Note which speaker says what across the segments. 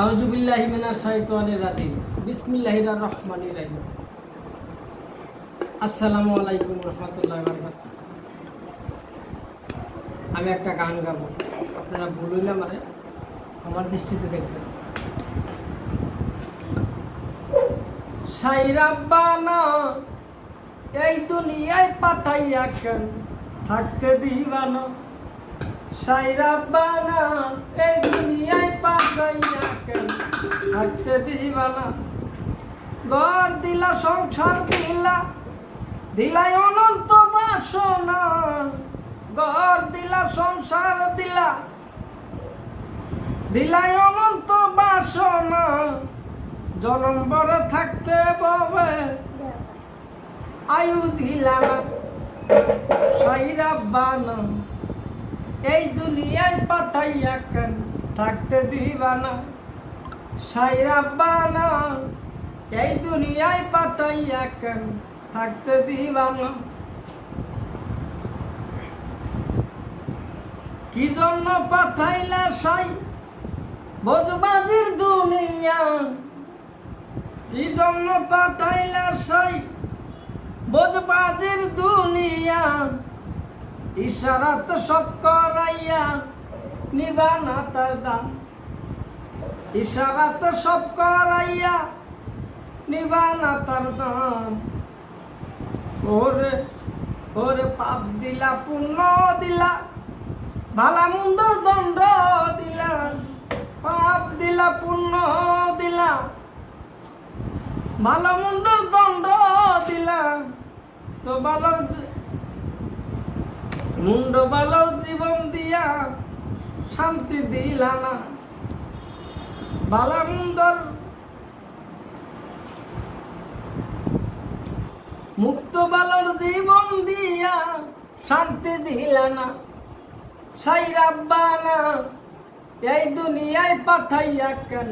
Speaker 1: আউযু বিল্লাহি মিনাশ শাইতানির রাজিম। বিসমিল্লাহির রহমানির রহিম। আসসালামু আলাইকুম রাহমাতুল্লাহি ওয়া বারাকাতুহু। আমি একটা গান গাবো, আপনারা বলুন মানে আমার দৃষ্টিতে দেখবেন। সাইরাব্বানা এই দুনিয়ায় পাঠাইয়া কেন থাকতে দিবানা। সাইরাব্বানা এই দুনিয়ায় পাঠাইয়া কেন থাকতে দিবানা। ঘর দিলা, সংসার দিলা, দিলাই অনন্ত বাসনা। ঘর দিলা, সংসার দিলা, দিলাই অনন্ত বাসনা। জনম বড় থাকতে ববে আয়ু দিলা না। সাইরাব্বানা এই দুনিয়ায় পাঠাইয়া কেন থাকতে দিবানা। সাইরাব্বানা এই দুনিয়ায় পাঠাইয়া কেন থাকতে দিবানা। কি জন্য পাঠাইলা সাই বজবাজির দুনিয়া। কি জন্য পাঠাইলা সাই বজবাজির দুনিয়া। ইশারাত সব করাইয়া নিবানা তার দাম। ইশারাত সব করাইয়া নিবানা তার দাম। ওরে ওরে পাপ দিলা, পুণ্য দিলা, ভালা মন্দর দণ্ড দিলা। পাপ দিলা, পুণ্য দিলা, ভালো মন্দর দণ্ড দিলা। তো ভালোর মুন্ড ভালোর জীবন দিয়া শান্তি দিলা না। ভালা মন্দর মুক্ত ভালোর জীবন দিয়া শান্তি দিলা না। সাইরাব্বানা এই দুনিয়ায় পাঠাইয়া কেন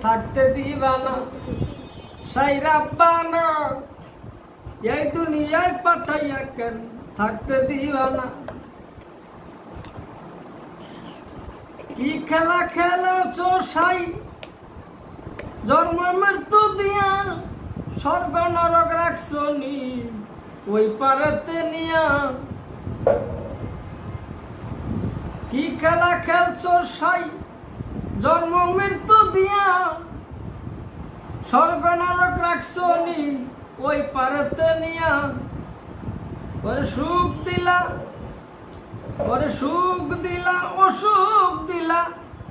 Speaker 1: থাকতে দিবানা। সাইরাব্বানা এই দুনিয়ায় পাঠাইয়া কেন থাকতে দিবানা। কি খেলা খেলেছ সাই জন্ম মৃত্যু দিয়া। স্বর্গ নরক রাখছনি ওই পারেতে নিয়া। কি খেলা খেলছ সাই জন্ম মৃত্যু দিয়া। স্বর্গ নরক রাখছনি ওই পারেতে নিয়া। ওরে সুখ দিলা, ওরে সুখ দিলা, অসুখ দিলা,